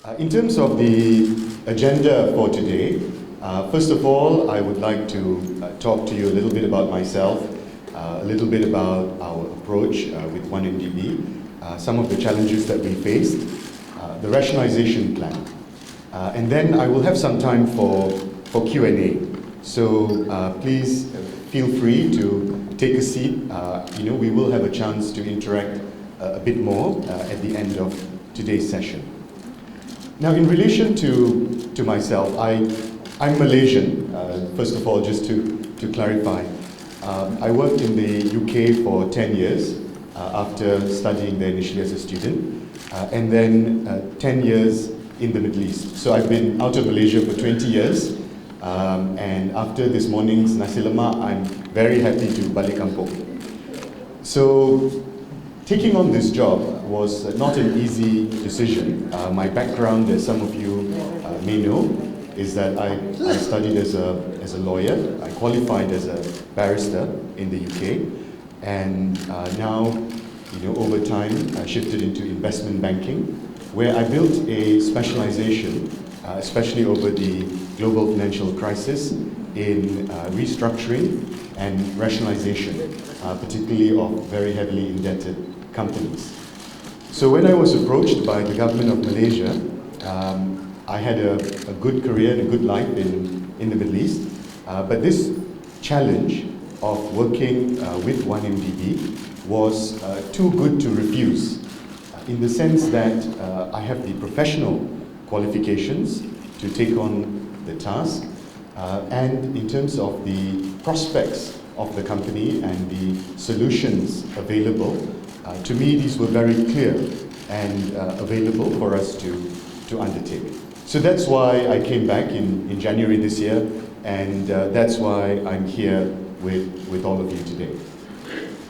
In terms of the agenda for today, first of all, I would like to talk to you a little bit about myself, a little bit about our approach with 1MDB, some of the challenges that we faced, the rationalization plan. And then I will have some time for Q&A. So please feel free to take a seat. We will have a chance to interact a bit more at the end of today's session. Now, in relation to myself, I'm Malaysian. First of all, just to clarify, I worked in the UK for 10 years after studying there initially as a student, and then 10 years in the Middle East. So I've been out of Malaysia for 20 years, and after this morning's nasi lemak, I'm very happy to balik kampung. So taking on this job was not an easy decision. My background, as some of you may know, is that I studied as a lawyer. I qualified as a barrister in the UK, and now, over time, I shifted into investment banking, where I built a specialization, especially over the global financial crisis, in restructuring and rationalization, particularly of very heavily indebted companies. So when I was approached by the government of Malaysia, I had a good career and a good life in the Middle East, but this challenge of working with 1MDB was too good to refuse, in the sense that I have the professional qualifications to take on the task, and in terms of the prospects of the company and the solutions available, to me, these were very clear and available for us to undertake. So that's why I came back in January this year, and that's why I'm here with all of you today.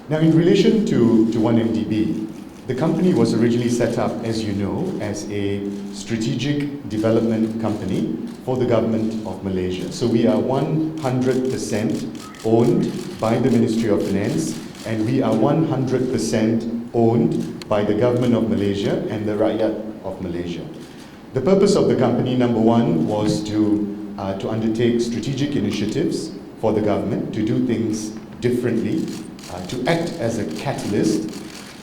Now, in relation to 1MDB, the company was originally set up, as you know, as a strategic development company for the government of Malaysia. So we are 100% owned by the Ministry of Finance, and we are 100% owned by the government of Malaysia and the rakyat of Malaysia. The purpose of the company, number one, was to undertake strategic initiatives for the government, to do things differently, to act as a catalyst,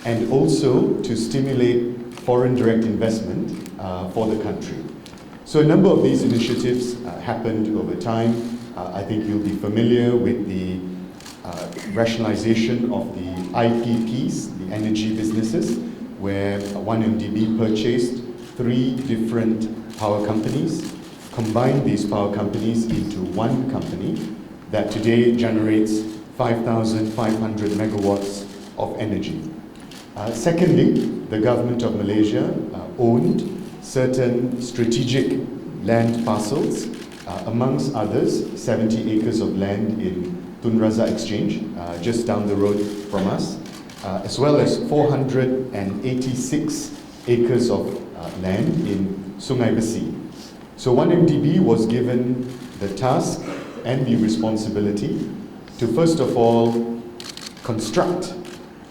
and also to stimulate foreign direct investment for the country. So a number of these initiatives happened over time. I think you'll be familiar with the rationalization of the IPPs, the energy businesses, where 1MDB purchased 3 different power companies, combined these power companies into one company that today generates 5,500 megawatts of energy. Secondly, the government of Malaysia owned certain strategic land parcels, amongst others 70 acres of land in Tun Razak Exchange, just down the road from us, as well as 486 acres of land in Sungai Besi. So 1MDB was given the task and the responsibility to first of all construct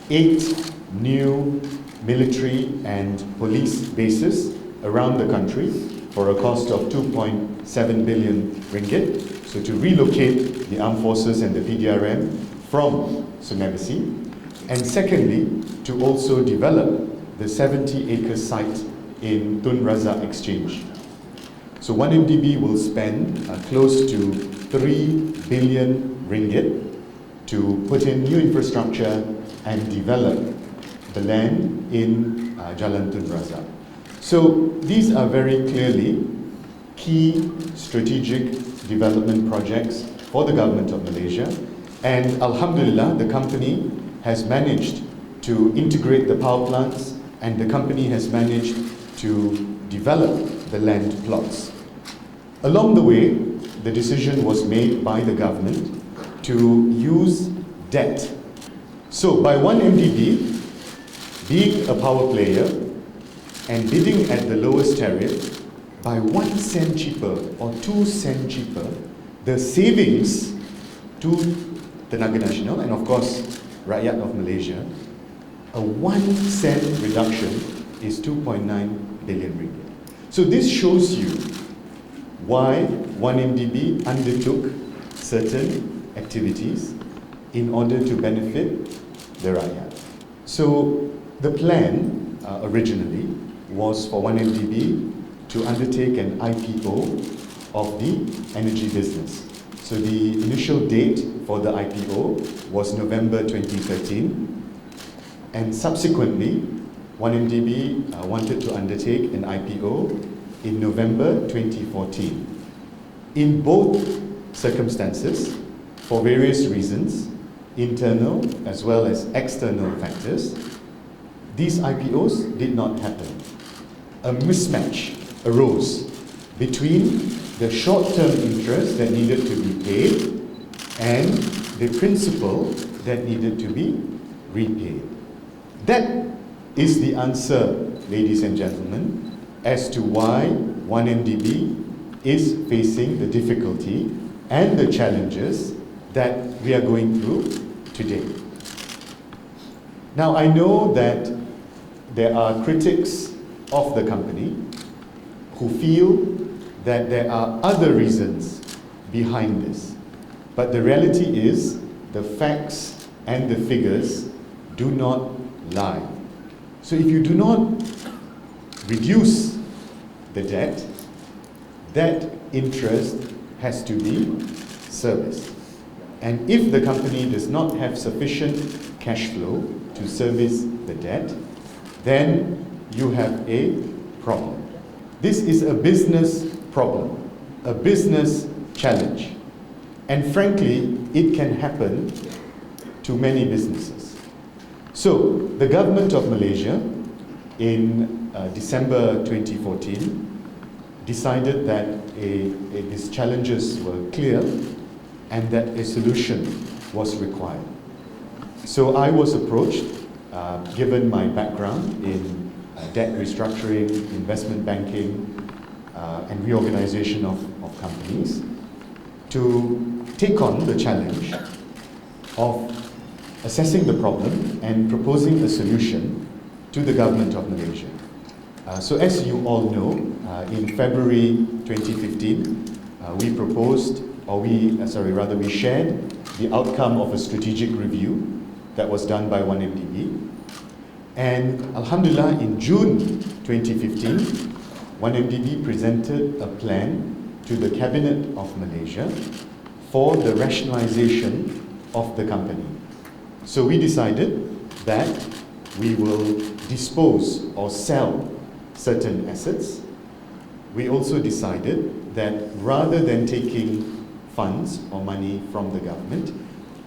8 new military and police bases around the country for a cost of 2.7 billion ringgit. So to relocate the armed forces and the PDRM from Sungai Besi, and secondly, to also develop the 70-acre site in Tun Razak Exchange. So 1MDB will spend close to 3 billion ringgit to put in new infrastructure and develop the land in Jalan Tun Razak. So these are very clearly key strategic development projects for the government of Malaysia, and Alhamdulillah, the company has managed to integrate the power plants, and the company has managed to develop the land plots. Along the way, the decision was made by the government to use debt. So by 1MDB, being a power player and bidding at the lowest tariff, by 1 cent cheaper or 2 cent cheaper, the savings to Tenaga Nasional and of course rakyat of Malaysia, a 1 cent reduction is 2.9 billion ringgit. So this shows you why 1MDB undertook certain activities in order to benefit the rakyat. So the plan originally was for 1MDB to undertake an IPO of the energy business. So the initial date for the IPO was November 2013, and subsequently 1MDB wanted to undertake an IPO in November 2014. In both circumstances, for various reasons, internal as well as external factors, these IPOs did not happen. A mismatch arose between the short-term interest that needed to be paid and the principal that needed to be repaid. That is the answer, ladies and gentlemen, as to why 1MDB is facing the difficulty and the challenges that we are going through today. Now, I know that there are critics of the company who feel that there are other reasons behind this. But the reality is, the facts and the figures do not lie. So if you do not reduce the debt, that interest has to be serviced. And if the company does not have sufficient cash flow to service the debt, then you have a problem. This is a business problem, a business challenge. And frankly, it can happen to many businesses. So, the government of Malaysia in December 2014 decided that these challenges were clear and that a solution was required. So I was approached, given my background in debt restructuring, investment banking, and reorganization of companies, to take on the challenge of assessing the problem and proposing a solution to the government of Malaysia. So as you all know, in February 2015, we shared the outcome of a strategic review that was done by 1MDB. And Alhamdulillah, in June 2015, 1MDB presented a plan to the Cabinet of Malaysia for the rationalisation of the company. So we decided that we will dispose or sell certain assets. We also decided that rather than taking funds or money from the government,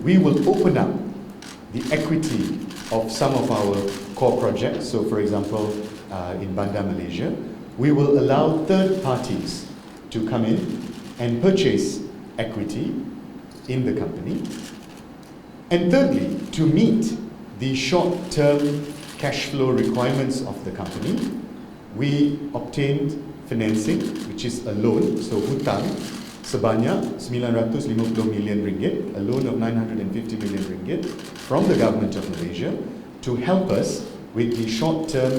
we will open up the equity of some of our core projects. So for example, in Bandar Malaysia, we will allow third parties to come in and purchase equity in the company. And thirdly, to meet the short-term cash flow requirements of the company, we obtained financing, which is a loan, so hutang, sebanyak 950 million ringgit, a loan of 950 million ringgit from the government of Malaysia to help us with the short-term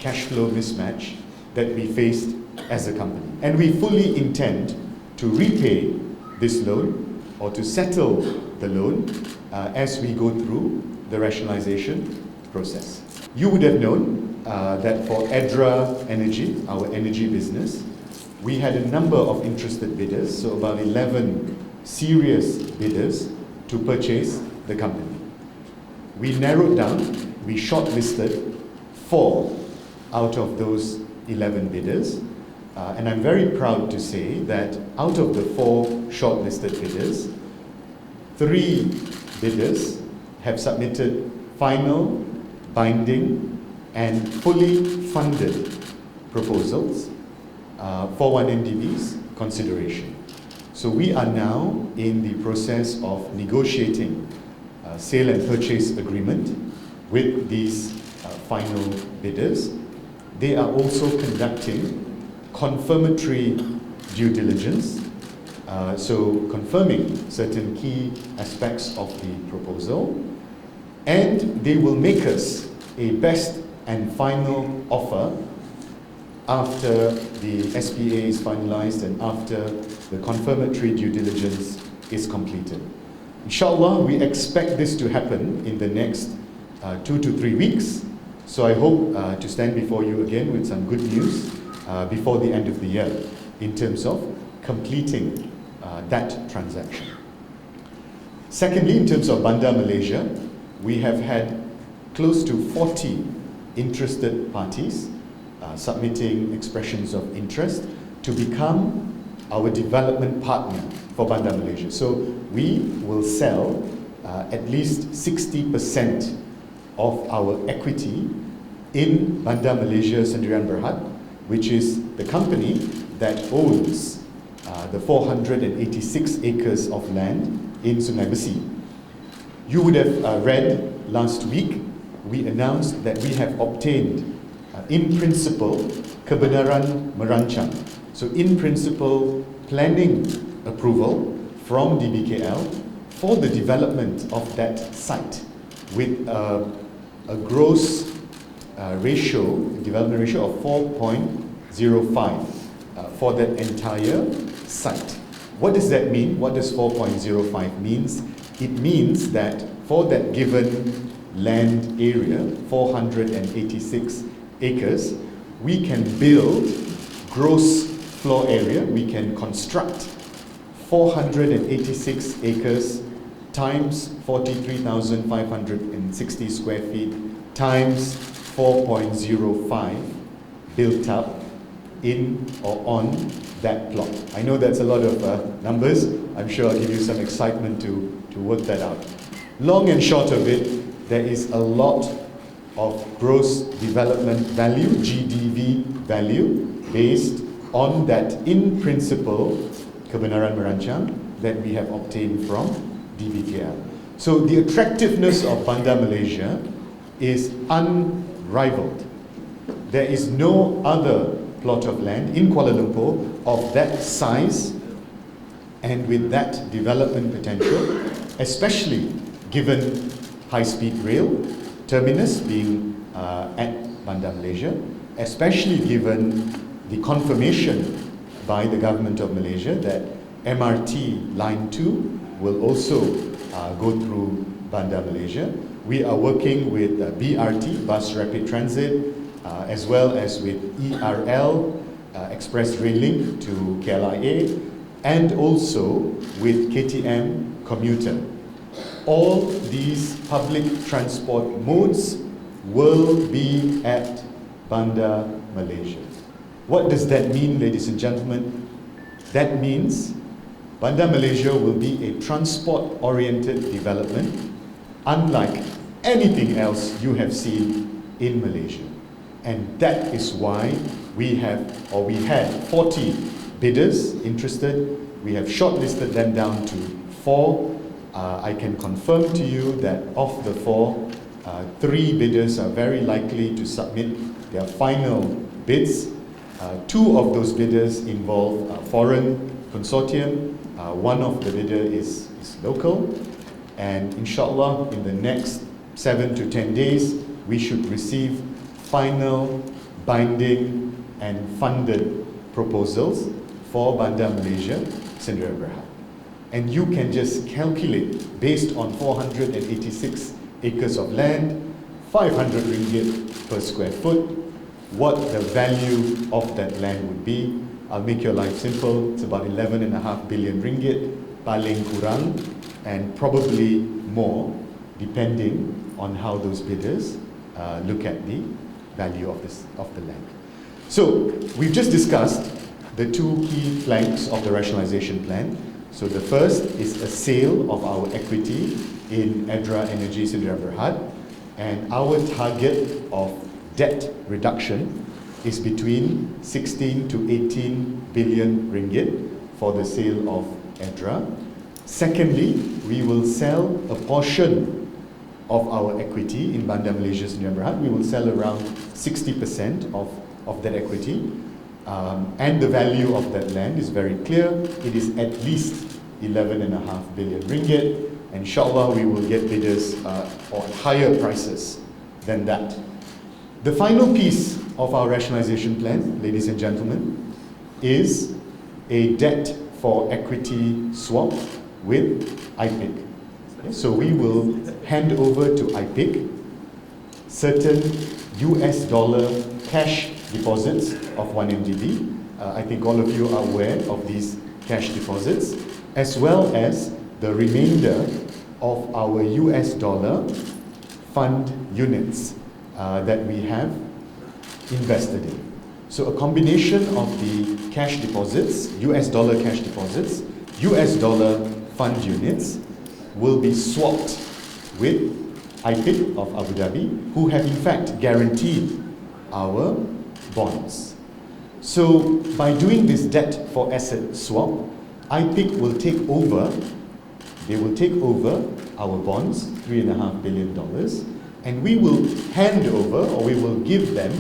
cash flow mismatch that we faced as a company. And we fully intend to repay this loan or to settle the loan as we go through the rationalisation process. You would have known that for Edra Energy, our energy business, we had a number of interested bidders, so about 11 serious bidders to purchase the company. We narrowed down, we shortlisted 4 out of those 11 bidders, and I'm very proud to say that out of the 4 shortlisted bidders, 3 bidders have submitted final, binding, and fully funded proposals for 1MDB's consideration. So we are now in the process of negotiating sale and purchase agreement with these final bidders. They are also conducting confirmatory due diligence, so confirming certain key aspects of the proposal, and they will make us a best and final offer after the SPA is finalized and after the confirmatory due diligence is completed. Inshallah, we expect this to happen in the next 2 to 3 weeks. So I hope to stand before you again with some good news before the end of the year in terms of completing that transaction. Secondly, in terms of Bandar Malaysia, we have had close to 40 interested parties submitting expressions of interest to become our development partner for Bandar Malaysia. So we will sell at least 60% of our equity in Bandar Malaysia Sdn Berhad, which is the company that owns the 486 acres of land in Sungai Besi. You would have read last week, we announced that we have obtained, in principle, kebenaran merancang. So in principle, planning approval from DBKL for the development of that site with a gross development ratio of 4.05 for that entire site. What does that mean? What does 4.05 means? It means that for that given land area, 486 acres, we can build gross floor area, we can construct 486 acres times 43,560 square feet times 4.05 built up in or on that plot. I know that's a lot of numbers. I'm sure I'll give you some excitement to work that out. Long and short of it, there is a lot of gross development value, GDV value, based on that in principle kebenaran merancang that we have obtained from DBKL. So the attractiveness of Bandar Malaysia is unrivaled. There is no other plot of land in Kuala Lumpur of that size and with that development potential, especially given high-speed rail terminus being at Bandar Malaysia, especially given the confirmation by the government of Malaysia that MRT Line 2 will also go through Bandar Malaysia. We are working with BRT, Bus Rapid Transit, as well as with ERL, Express Rail Link to KLIA, and also with KTM Commuter. All these public transport modes will be at Bandar Malaysia. What does that mean, ladies and gentlemen? That means Bandar Malaysia will be a transport-oriented development, unlike anything else you have seen in Malaysia. And that is why we had 40 bidders interested. We have shortlisted them down to 4. I can confirm to you that of the 4, 3 bidders are very likely to submit their final bids. 2 of those bidders involve foreign consortium. One of the bidder is local. And inshallah, in the next 7 to 10 days, we should receive final, binding, and funded proposals for Bandar Malaysia Sdn Berhad. And you can just calculate, based on 486 acres of land, 500 ringgit per square foot, what the value of that land would be. I'll make your life simple. It's about 11.5 billion ringgit, paling kurang, and probably more, depending on how those bidders look at the value of the land. So we've just discussed the 2 key planks of the rationalisation plan. So the first is a sale of our equity in Edra Energy Sdn Berhad, and our target of debt reduction is between 16 to 18 billion ringgit for the sale of Edra. Secondly, we will sell a portion of our equity in Bandar Malaysia Sdn Berhad. We will sell around 60% of that equity. And the value of that land is very clear. It is at least 11.5 billion ringgit. Inshallah, we will get bidders on higher prices than that. The final piece of our rationalization plan, ladies and gentlemen, is a debt for equity swap with IPIC. Okay, so we will hand over to IPIC certain US dollar cash deposits of 1MDB. I think all of you are aware of these cash deposits, as well as the remainder of our US dollar fund units that we have invested in. So a combination of the cash deposits, US dollar cash deposits, US dollar fund units will be swapped with IPIC of Abu Dhabi, who have in fact guaranteed our bonds. So by doing this debt for asset swap, IPIC will take over, they will take over our bonds, $3.5 billion, and we will hand over, or we will give them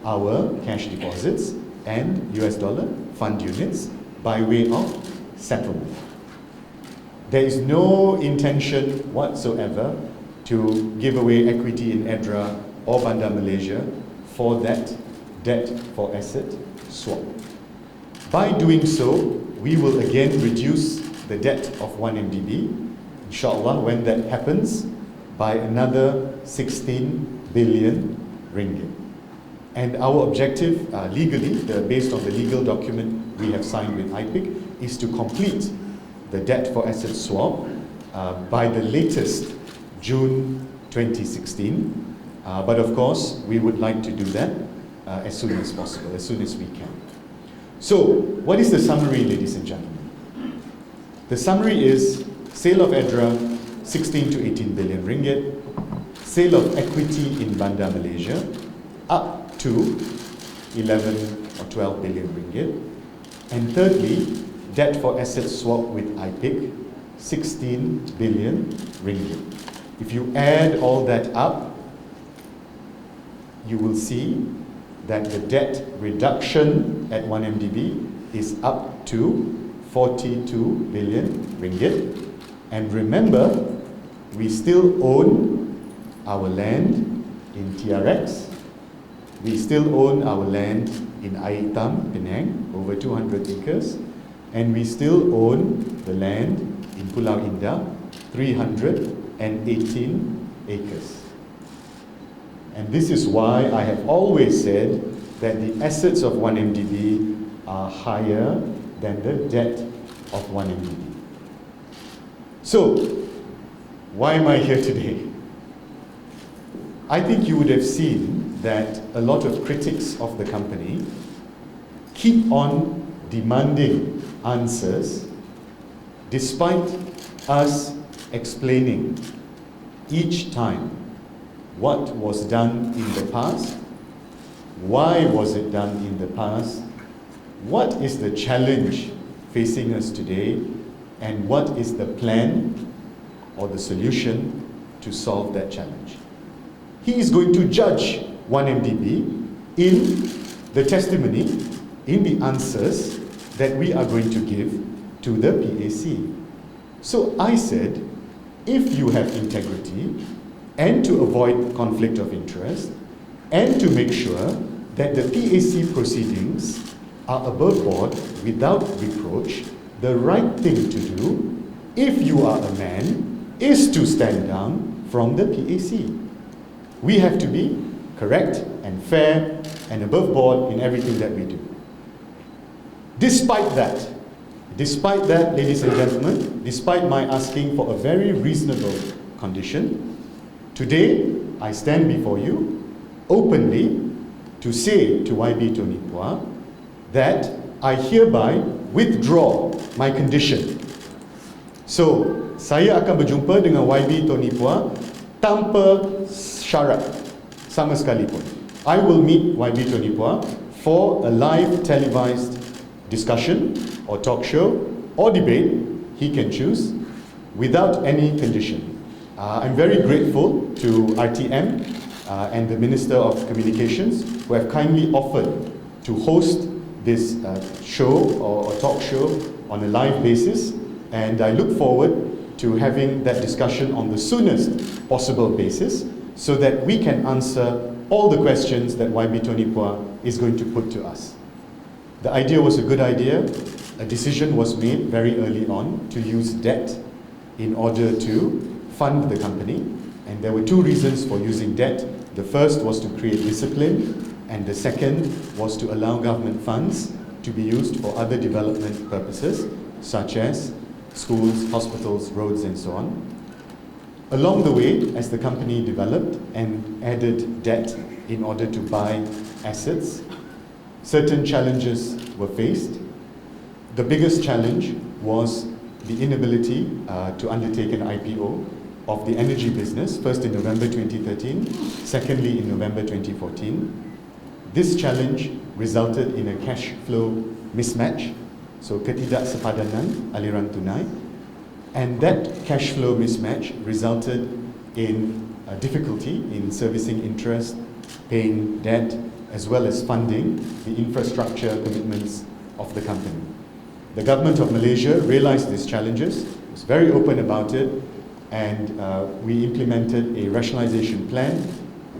our cash deposits and US dollar fund units by way of settlement. There is no intention whatsoever to give away equity in EDRA or Bandar Malaysia for that debt for asset swap. By doing so, we will again reduce the debt of 1MDB, inshallah, when that happens, by another 16 billion ringgit. And our objective legally, based on the legal document we have signed with IPIC, is to complete the debt for asset swap by the latest June 2016. But of course, we would like to do that as soon as possible, as soon as we can. So, what is the summary, ladies and gentlemen? The summary is sale of EDRA, 16 to 18 billion ringgit, sale of equity in Bandar Malaysia, up to 11 or 12 billion ringgit, and thirdly, debt for asset swap with IPIC, 16 billion ringgit. If you add all that up, you will see that the debt reduction at 1MDB is up to 42 billion ringgit. And remember, we still own our land in TRX. We still own our land in Aitam, Penang, over 200 acres. And we still own the land in Pulau Indah, 318 acres. And this is why I have always said that the assets of 1MDB are higher than the debt of 1MDB. So, why am I here today? I think you would have seen that a lot of critics of the company keep on demanding answers despite us explaining each time what was done in the past, why was it done in the past, what is the challenge facing us today, and what is the plan or the solution to solve that challenge. He is going to judge 1MDB in the testimony, in the answers that we are going to give to the PAC. So I said, if you have integrity, and to avoid conflict of interest, and to make sure that the PAC proceedings are above board without reproach, the right thing to do, if you are a man, is to stand down from the PAC. We have to be correct and fair and above board in everything that we do. Despite that, ladies and gentlemen, despite my asking for a very reasonable condition, today, I stand before you openly to say to YB Tony Pua that I hereby withdraw my condition. So, saya akan berjumpa dengan YB Tony Pua tanpa syarat sama sekalipun. I will meet YB Tony Pua for a live televised discussion or talk show or debate, he can choose, without any condition. I'm very grateful to RTM and the Minister of Communications who have kindly offered to host this show or talk show on a live basis, and I look forward to having that discussion on the soonest possible basis so that we can answer all the questions that YB Tonipua is going to put to us. The idea was a good idea. A decision was made very early on to use debt in order to fund the company. And there were two reasons for using debt. The first was to create discipline, and the second was to allow government funds to be used for other development purposes, such as schools, hospitals, roads, and so on. Along the way, as the company developed and added debt in order to buy assets, certain challenges were faced. The biggest challenge was the inability to undertake an IPO of the energy business, first in November 2013, secondly in November 2014. This challenge resulted in a cash flow mismatch, so ketidaksepadanan aliran tunai, and that cash flow mismatch resulted in a difficulty in servicing interest, paying debt, as well as funding the infrastructure commitments of the company. The government of Malaysia realized these challenges, was very open about it, and we implemented a rationalisation plan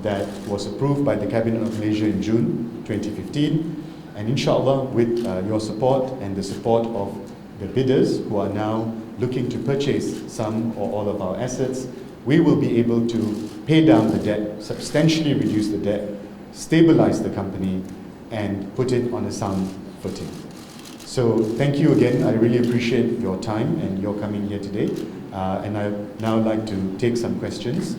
that was approved by the Cabinet of Malaysia in June 2015. And inshallah, with your support and the support of the bidders who are now looking to purchase some or all of our assets, we will be able to pay down the debt, substantially reduce the debt, stabilize the company, and put it on a sound footing. So thank you again. I really appreciate your time and your coming here today. And I'd now like to take some questions.